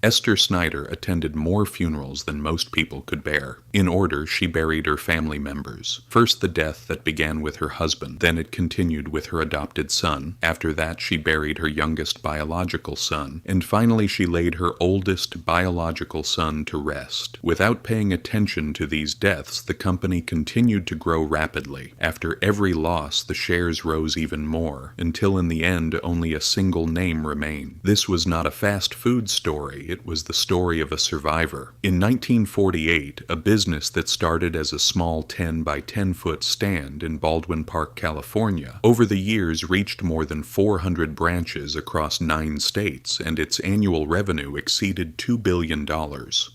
Esther Snyder attended more funerals than most people could bear. In order, she buried her family members. First the death that began with her husband, then it continued with her adopted son. After that, she buried her youngest biological son, and finally she laid her oldest biological son to rest. Without paying attention to these deaths, the company continued to grow rapidly. After every loss, the shares rose even more, until in the end only a single name remained. This was not a fast food story, it was the story of a survivor. In 1948, a business that started as a small 10 by 10 foot stand in Baldwin Park, California, over the years reached more than 400 branches across 9 states, and its annual revenue exceeded $2 billion.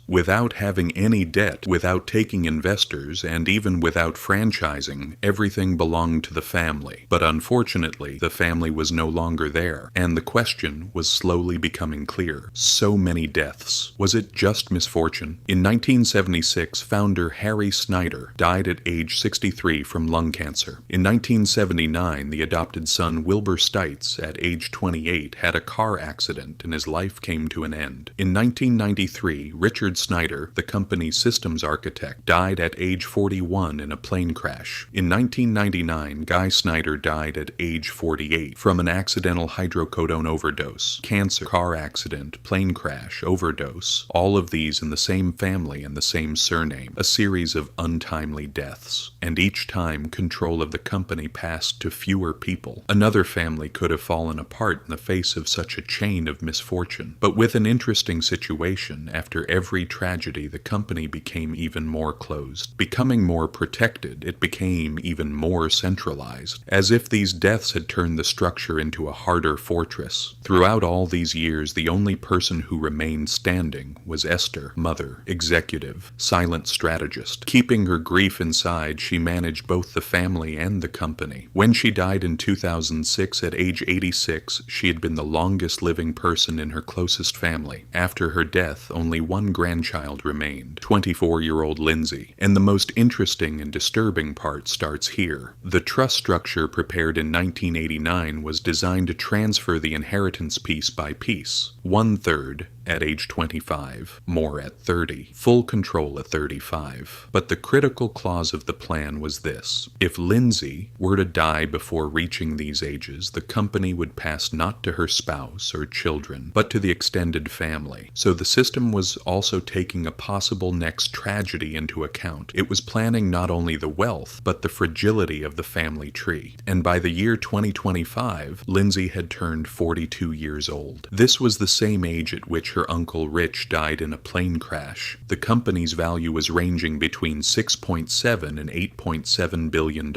Without having any debt, without taking investors, and even without franchising, everything belonged to the family. But unfortunately, the family was no longer there, and the question was slowly becoming clear. So many deaths. Was it just misfortune? In 1976, founder Harry Snyder died at age 63 from lung cancer. In 1979, the adopted son Wilbur Stites, at age 28, had a car accident and his life came to an end. In 1993, Richard Snyder, the company's systems architect, died at age 41 in a plane crash. In 1999, Guy Snyder died at age 48 from an accidental hydrocodone overdose. Cancer, car accident, plane crash, overdose, all of these in the same family and the same surname, a series of untimely deaths. And each time, control of the company passed to fewer people. Another family could have fallen apart in the face of such a chain of misfortune. But with an interesting situation, after every tragedy, the company became even more closed. Becoming more protected, it became even more centralized, as if these deaths had turned the structure into a harder fortress. Throughout all these years, the only person who remained standing was Esther, mother, executive, silent strategist. Keeping her grief inside, she managed both the family and the company. When she died in 2006 at age 86, she had been the longest living person in her closest family. After her death, only one grandchild remained, 24-year-old Lindsay. And the most interesting and disturbing part starts here. The trust structure prepared in 1989 was designed to transfer the inheritance piece by piece. 1/3 at age 25, more at 30, full control at 35. But the critical clause of the plan was this: if Lindsay were to die before reaching these ages, the company would pass not to her spouse or children, but to the extended family. So the system was also taking a possible next tragedy into account. It was planning not only the wealth, but the fragility of the family tree. And by the year 2025, Lindsay had turned 42 years old. This was the same age at which her uncle Rich died in a plane crash. The company's value was ranging between $6.7 and $8.7 billion,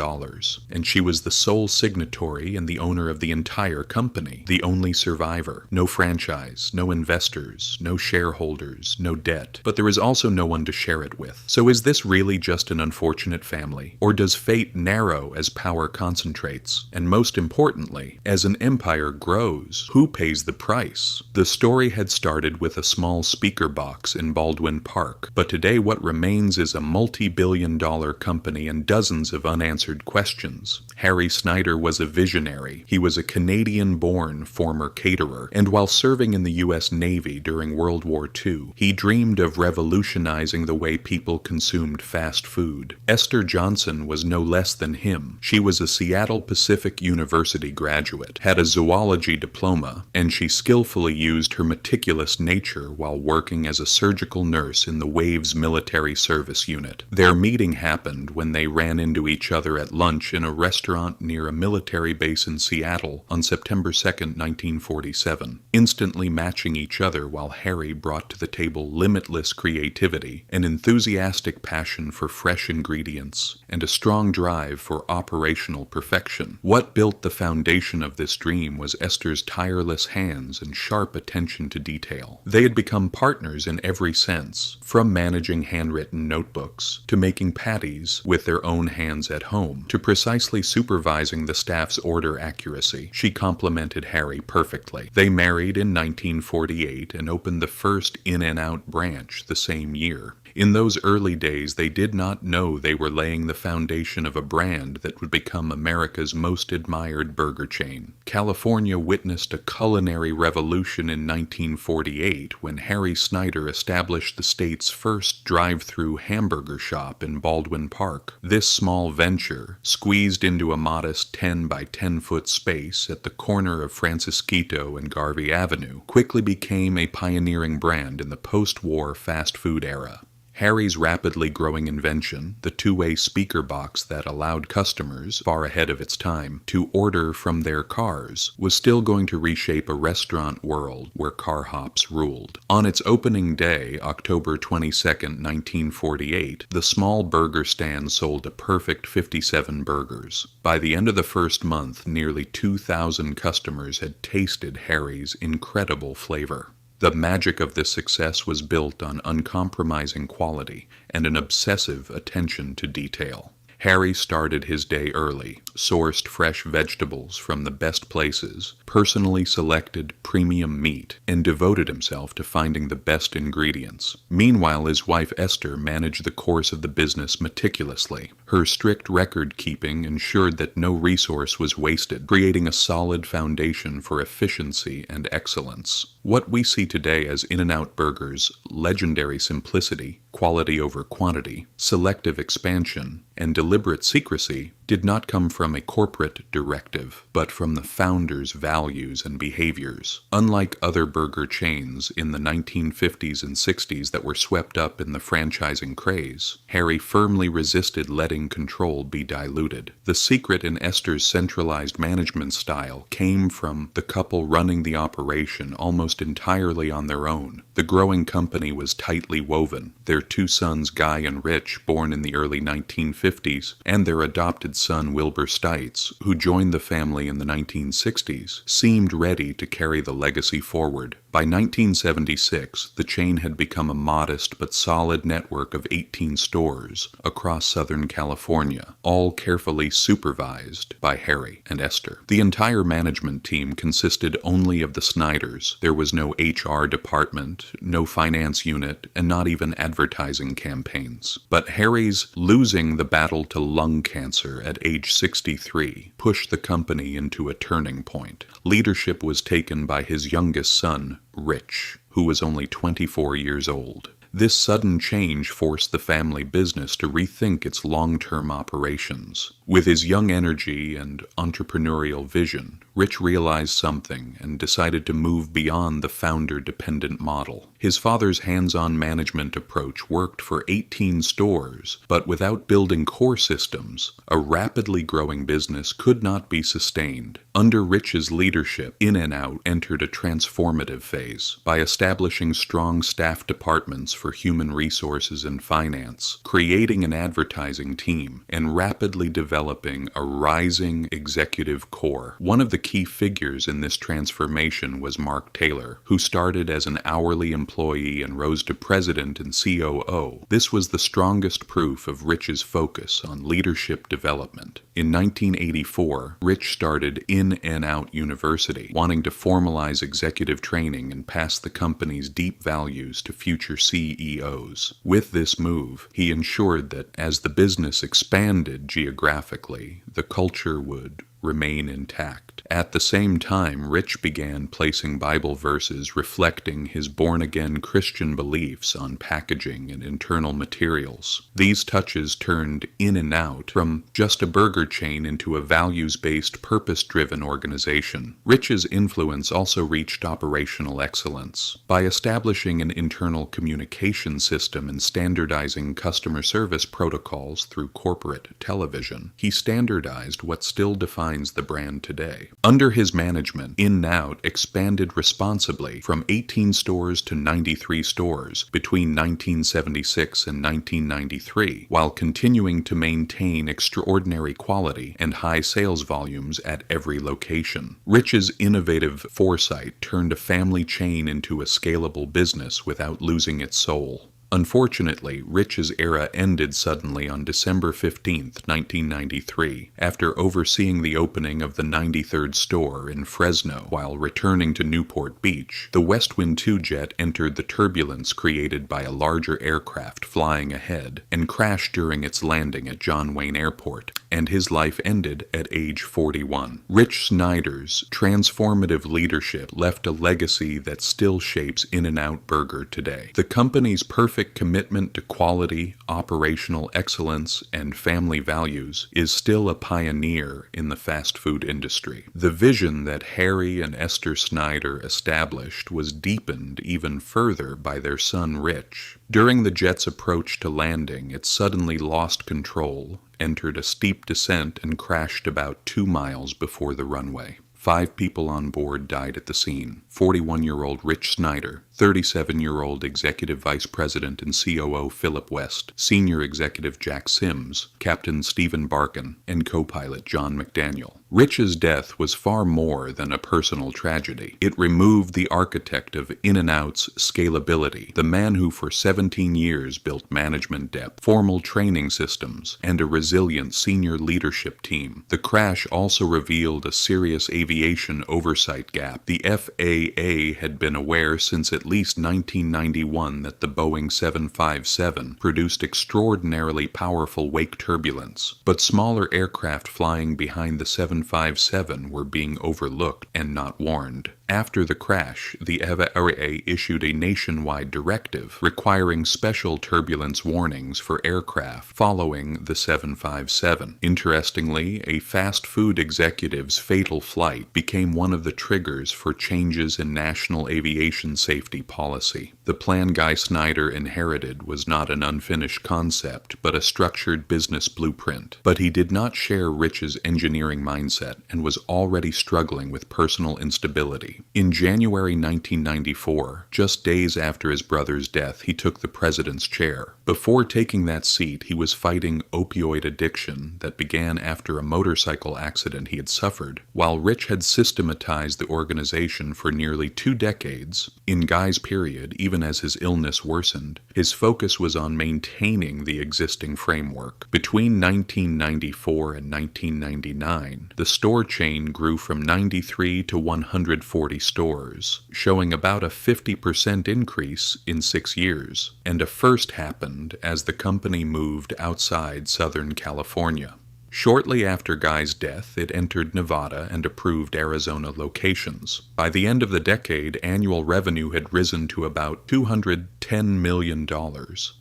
and she was the sole signatory and the owner of the entire company, the only survivor. No franchise, no investors, no shareholders, no debt, but there is also no one to share it with. So is this really just an unfortunate family, or does fate narrow as power concentrates? And most importantly, as an empire grows, who pays the price? The story had started with a small speaker box in Baldwin Park, but today what remains is a multi-billion-dollar company and dozens of unanswered questions. Harry Snyder was a visionary. He was a Canadian-born former caterer, and while serving in the U.S. Navy during World War II, he dreamed of revolutionizing the way people consumed fast food. Esther Johnson was no less than him. She was a Seattle Pacific University graduate, had a zoology diploma, and she skillfully used her meticulous nature while working as a surgical nurse in the Waves Military Service Unit. Their meeting happened when they ran into each other at lunch in a restaurant near a military base in Seattle on September 2, 1947, instantly matching each other while Harry brought to the table limitless creativity, an enthusiastic passion for fresh ingredients, and a strong drive for operational perfection. What built the foundation of this dream was Esther's tireless hands and sharp attention to detail. They had become partners in every sense, from managing handwritten notebooks, to making patties with their own hands at home, to precisely supervising the staff's order accuracy. She complemented Harry perfectly. They married in 1948 and opened the first In-N-Out branch the same year. In those early days, they did not know they were laying the foundation of a brand that would become America's most admired burger chain. California witnessed a culinary revolution in 1948 1948 when Harry Snyder established the state's first drive-through hamburger shop in Baldwin Park. This small venture, squeezed into a modest 10 by 10-foot space at the corner of Francisquito and Garvey Avenue, quickly became a pioneering brand in the post-war fast food era. Harry's rapidly growing invention, the two-way speaker box that allowed customers, far ahead of its time, to order from their cars, was still going to reshape a restaurant world where car hops ruled. On its opening day, October 22, 1948, the small burger stand sold a perfect 57 burgers. By the end of the first month, nearly 2,000 customers had tasted Harry's incredible flavor. The magic of this success was built on uncompromising quality and an obsessive attention to detail. Harry started his day early, sourced fresh vegetables from the best places, personally selected premium meat, and devoted himself to finding the best ingredients. Meanwhile, his wife Esther managed the course of the business meticulously. Her strict record-keeping ensured that no resource was wasted, creating a solid foundation for efficiency and excellence. What we see today as In-N-Out Burger's legendary simplicity, quality over quantity, selective expansion, and deliberate secrecy did not come from a corporate directive, but from the founder's values and behaviors. Unlike other burger chains in the 1950s and 60s that were swept up in the franchising craze, Harry firmly resisted letting control be diluted. The secret in Esther's centralized management style came from the couple running the operation almost entirely on their own. The growing company was tightly woven. Their two sons, Guy and Rich, born in the early 1950s, and their adopted son Wilbur Stites, who joined the family in the 1960s, seemed ready to carry the legacy forward. By 1976, the chain had become a modest but solid network of 18 stores across Southern California, all carefully supervised by Harry and Esther. The entire management team consisted only of the Snyders. There was no HR department, no finance unit, and not even advertising campaigns. But Harry's losing the battle to lung cancer at age 63 pushed the company into a turning point. Leadership was taken by his youngest son, Rich, who was only 24 years old. This sudden change forced the family business to rethink its long-term operations. With his young energy and entrepreneurial vision, Rich realized something and decided to move beyond the founder-dependent model. His father's hands-on management approach worked for 18 stores, but without building core systems, a rapidly growing business could not be sustained. Under Rich's leadership, In-N-Out entered a transformative phase by establishing strong staff departments for human resources and finance, creating an advertising team, and rapidly developing a rising executive core. One of the key figures in this transformation was Mark Taylor, who started as an hourly employee and rose to president and COO. This was the strongest proof of Rich's focus on leadership development. In 1984, Rich started In-N-Out University, wanting to formalize executive training and pass the company's deep values to future CEOs. With this move, he ensured that as the business expanded geographically, the culture would remain intact. At the same time, Rich began placing Bible verses reflecting his born-again Christian beliefs on packaging and internal materials. These touches turned In-N-Out from just a burger chain into a values-based, purpose-driven organization. Rich's influence also reached operational excellence. By establishing an internal communication system and standardizing customer service protocols through corporate television, he standardized what still defines the brand today. Under his management, In-N-Out expanded responsibly from 18 stores to 93 stores between 1976 and 1993, while continuing to maintain extraordinary quality and high sales volumes at every location. Rich's innovative foresight turned a family chain into a scalable business without losing its soul. Unfortunately, Rich's era ended suddenly on December 15, 1993, after overseeing the opening of the 93rd store in Fresno while returning to Newport Beach. The West Wind 2 jet entered the turbulence created by a larger aircraft flying ahead and crashed during its landing at John Wayne Airport, and his life ended at age 41. Rich Snyder's transformative leadership left a legacy that still shapes In-N-Out Burger today. The company's perfect commitment to quality, operational excellence, and family values is still a pioneer in the fast food industry. The vision that Harry and Esther Snyder established was deepened even further by their son Rich. During the jet's approach to landing, it suddenly lost control, entered a steep descent, and crashed about 2 miles before the runway. 5 people on board died at the scene: 41-year-old Rich Snyder, 37-year-old Executive Vice President and COO Philip West, Senior Executive Jack Sims, Captain Stephen Barkin, and co-pilot John McDaniel. Rich's death was far more than a personal tragedy. It removed the architect of In-N-Out's scalability, the man who for 17 years built management depth, formal training systems, and a resilient senior leadership team. The crash also revealed a serious aviation oversight gap. The FAA had been aware since at least 1991 that the Boeing 757 produced extraordinarily powerful wake turbulence, but smaller aircraft flying behind the 757 were being overlooked and not warned. After the crash, the FAA issued a nationwide directive requiring special turbulence warnings for aircraft following the 757. Interestingly, a fast food executive's fatal flight became one of the triggers for changes in national aviation safety policy. The plan Guy Snyder inherited was not an unfinished concept, but a structured business blueprint. But he did not share Rich's engineering mindset and was already struggling with personal instability. In January 1994, just days after his brother's death, he took the president's chair. Before taking that seat, he was fighting opioid addiction that began after a motorcycle accident he had suffered. While Rich had systematized the organization for nearly 2 decades, in Guy's period, even as his illness worsened, his focus was on maintaining the existing framework. Between 1994 and 1999, the store chain grew from 93 to 140 stores, showing about a 50% increase in 6 years, and a first happened as the company moved outside Southern California. Shortly after Guy's death, it entered Nevada and approved Arizona locations. By the end of the decade, annual revenue had risen to about $210 million,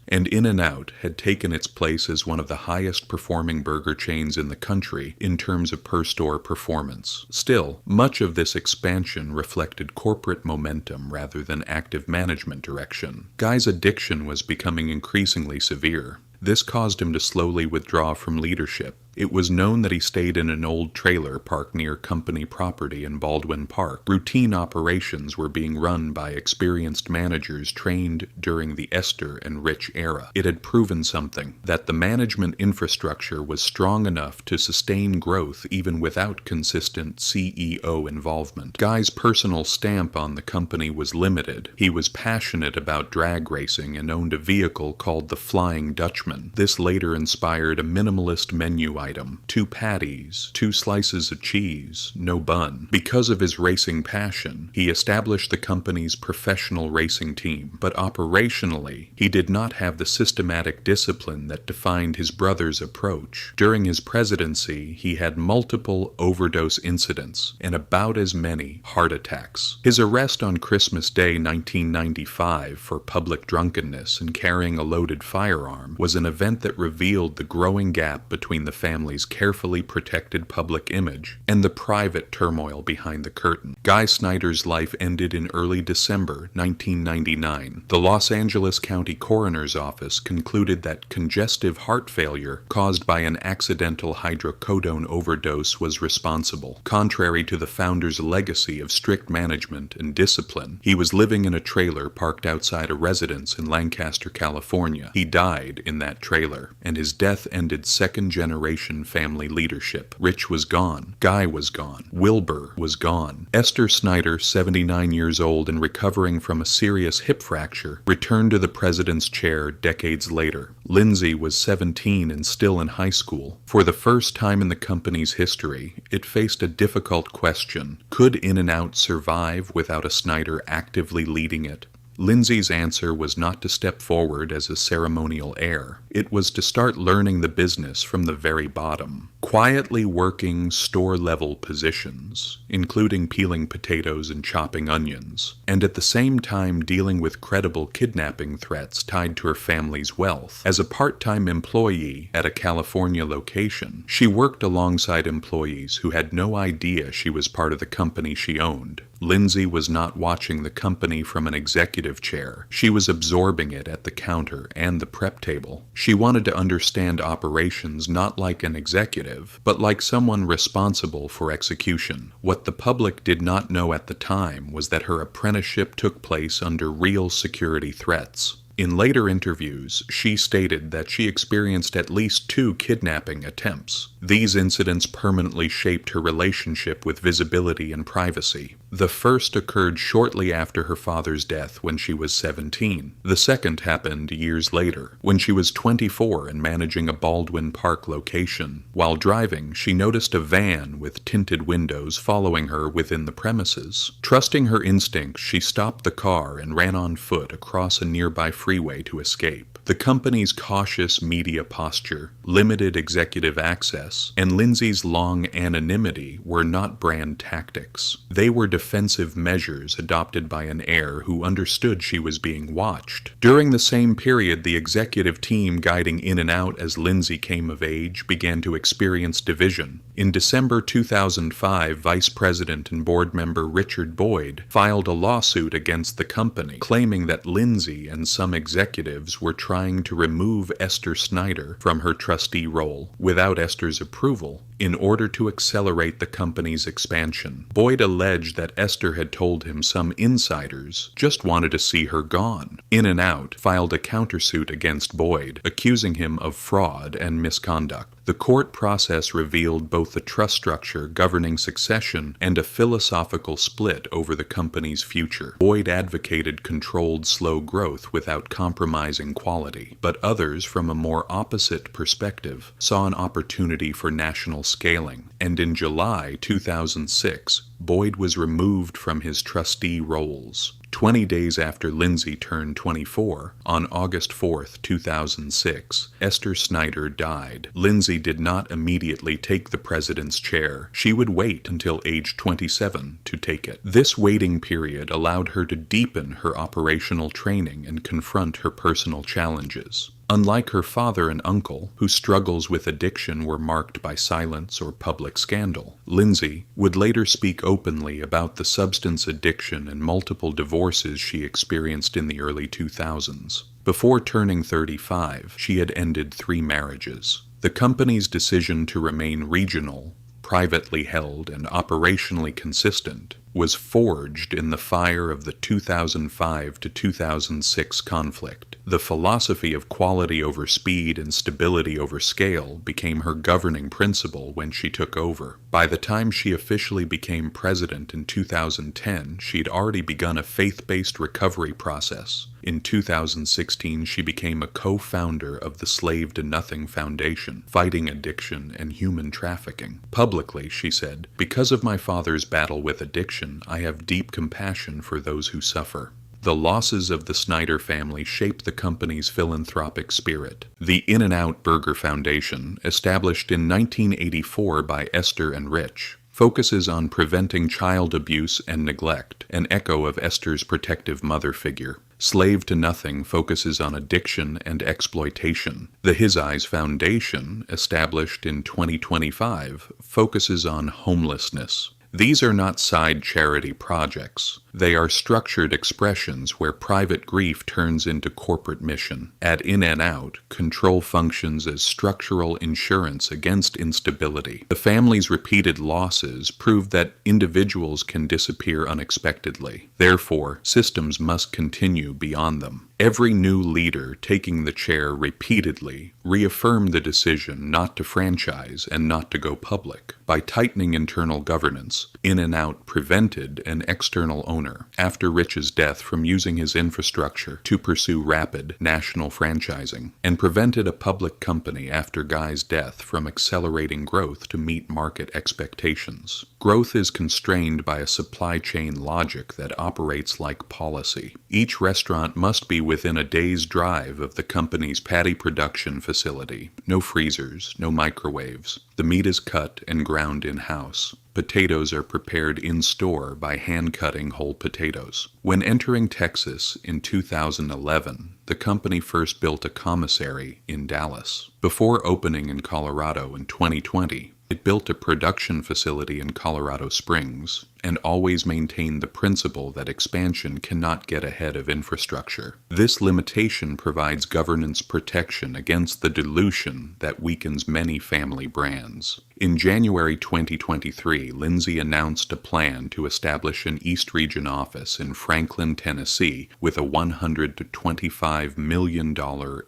and In-N-Out had taken its place as one of the highest performing burger chains in the country in terms of per-store performance. Still, much of this expansion reflected corporate momentum rather than active management direction. Guy's addiction was becoming increasingly severe. This caused him to slowly withdraw from leadership. It was known that he stayed in an old trailer parked near company property in Baldwin Park. Routine operations were being run by experienced managers trained during the Esther and Rich era. It had proven something, that the management infrastructure was strong enough to sustain growth even without consistent CEO involvement. Guy's personal stamp on the company was limited. He was passionate about drag racing and owned a vehicle called the Flying Dutchman. This later inspired a minimalist menu item: 2 patties, 2 slices of cheese, no bun. Because of his racing passion, he established the company's professional racing team, but operationally, he did not have the systematic discipline that defined his brother's approach. During his presidency, he had multiple overdose incidents and about as many heart attacks. His arrest on Christmas Day 1995 for public drunkenness and carrying a loaded firearm was an event that revealed the growing gap between the family's carefully protected public image and the private turmoil behind the curtain. Guy Snyder's life ended in early December 1999. The Los Angeles County Coroner's Office concluded that congestive heart failure caused by an accidental hydrocodone overdose was responsible. Contrary to the founder's legacy of strict management and discipline, he was living in a trailer parked outside a residence in Lancaster, California. He died in that trailer, and his death ended second-generation family leadership. Rich was gone. Guy was gone. Wilbur was gone. Esther Esther Snyder, 79 years old and recovering from a serious hip fracture, returned to the president's chair decades later. Lindsay was 17 and still in high school. For the first time in the company's history, it faced a difficult question. Could In-N-Out survive without a Snyder actively leading it? Lindsay's answer was not to step forward as a ceremonial heir. It was to start learning the business from the very bottom, quietly working store-level positions, including peeling potatoes and chopping onions, and at the same time dealing with credible kidnapping threats tied to her family's wealth. As a part-time employee at a California location, she worked alongside employees who had no idea she was part of the company she owned. Lindsay was not watching the company from an executive chair. She was absorbing it at the counter and the prep table. She wanted to understand operations not like an executive, but like someone responsible for execution. What the public did not know at the time was that her apprenticeship took place under real security threats. In later interviews, she stated that she experienced at least 2 kidnapping attempts. These incidents permanently shaped her relationship with visibility and privacy. The first occurred shortly after her father's death when she was 17. The second happened years later, when she was 24 and managing a Baldwin Park location. While driving, she noticed a van with tinted windows following her within the premises. Trusting her instincts, she stopped the car and ran on foot across a nearby freeway to escape. The company's cautious media posture, limited executive access, and Lindsay's long anonymity were not brand tactics. They were defensive measures adopted by an heir who understood she was being watched. During the same period, the executive team guiding In-N-Out as Lindsay came of age began to experience division. In December 2005, Vice President and board member Richard Boyd filed a lawsuit against the company, claiming that Lindsay and some executives were trying to remove Esther Snyder from her trustee role without Esther's approval in order to accelerate the company's expansion. Boyd alleged that Esther had told him some insiders just wanted to see her gone. In-N-Out filed a countersuit against Boyd, accusing him of fraud and misconduct. The court process revealed both the trust structure governing succession and a philosophical split over the company's future. Boyd advocated controlled, slow growth without compromising quality, but others, from a more opposite perspective, saw an opportunity for national scaling. And in July 2006, Boyd was removed from his trustee roles. 20 days after Lindsay turned 24, on August 4, 2006, Esther Snyder died. Lindsay did not immediately take the president's chair. She would wait until age 27 to take it. This waiting period allowed her to deepen her operational training and confront her personal challenges. Unlike her father and uncle, whose struggles with addiction were marked by silence or public scandal, Lindsay would later speak openly about the substance addiction and multiple divorces she experienced in the early 2000s. Before turning 35, she had ended 3 marriages. The company's decision to remain regional, privately held, and operationally consistent was forged in the fire of the 2005 to 2006 conflict. The philosophy of quality over speed and stability over scale became her governing principle when she took over. By the time she officially became president in 2010, she'd already begun a faith-based recovery process. In 2016, she became a co-founder of the Slave to Nothing Foundation, fighting addiction and human trafficking. Publicly, she said, "Because of my father's battle with addiction, I have deep compassion for those who suffer." The losses of the Snyder family shaped the company's philanthropic spirit. The In-N-Out Burger Foundation, established in 1984 by Esther and Rich, focuses on preventing child abuse and neglect, an echo of Esther's protective mother figure. Slave to Nothing focuses on addiction and exploitation. The His Eyes Foundation, established in 2025, focuses on homelessness. These are not side charity projects. They are structured expressions where private grief turns into corporate mission. At In-N-Out, control functions as structural insurance against instability. The family's repeated losses prove that individuals can disappear unexpectedly. Therefore, systems must continue beyond them. Every new leader taking the chair repeatedly reaffirmed the decision not to franchise and not to go public. By tightening internal governance, In-N-Out prevented an external owner after Rich's death from using his infrastructure to pursue rapid national franchising, and prevented a public company after Guy's death from accelerating growth to meet market expectations. Growth is constrained by a supply chain logic that operates like policy. Each restaurant must be within a day's drive of the company's patty production facility. No freezers, no microwaves. The meat is cut and ground in-house. Potatoes are prepared in-store by hand-cutting whole potatoes. When entering Texas in 2011, the company first built a commissary in Dallas. Before opening in Colorado in 2020, it built a production facility in Colorado Springs and always maintained the principle that expansion cannot get ahead of infrastructure. This limitation provides governance protection against the dilution that weakens many family brands. In January 2023, Lindsay announced a plan to establish an East Region office in Franklin, Tennessee, with a $100 to $25 million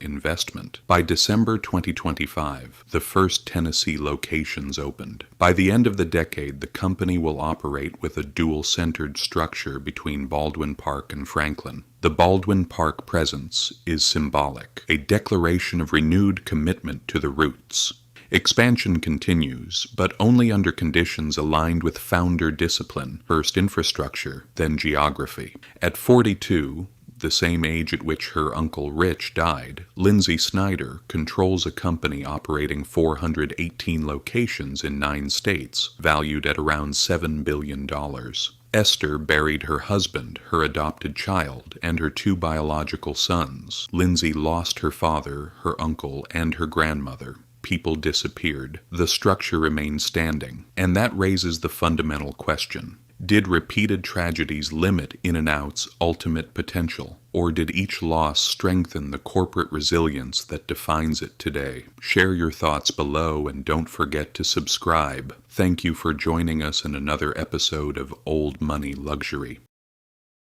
investment. By December 2025, the first Tennessee locations opened. By the end of the decade, the company will operate with a dual-centered structure between Baldwin Park and Franklin. The Baldwin Park presence is symbolic, a declaration of renewed commitment to the roots. Expansion continues, but only under conditions aligned with founder discipline, first infrastructure, then geography. At 42, the same age at which her uncle Rich died, Lindsay Snyder controls a company operating 418 locations in 9 states, valued at around $7 billion. Esther buried her husband, her adopted child, and her 2 biological sons. Lindsay lost her father, her uncle, and her grandmother. People disappeared. The structure remained standing. And that raises the fundamental question. Did repeated tragedies limit In-N-Out's ultimate potential, or did each loss strengthen the corporate resilience that defines it today? Share your thoughts below and don't forget to subscribe. Thank you for joining us in another episode of Old Money Luxury.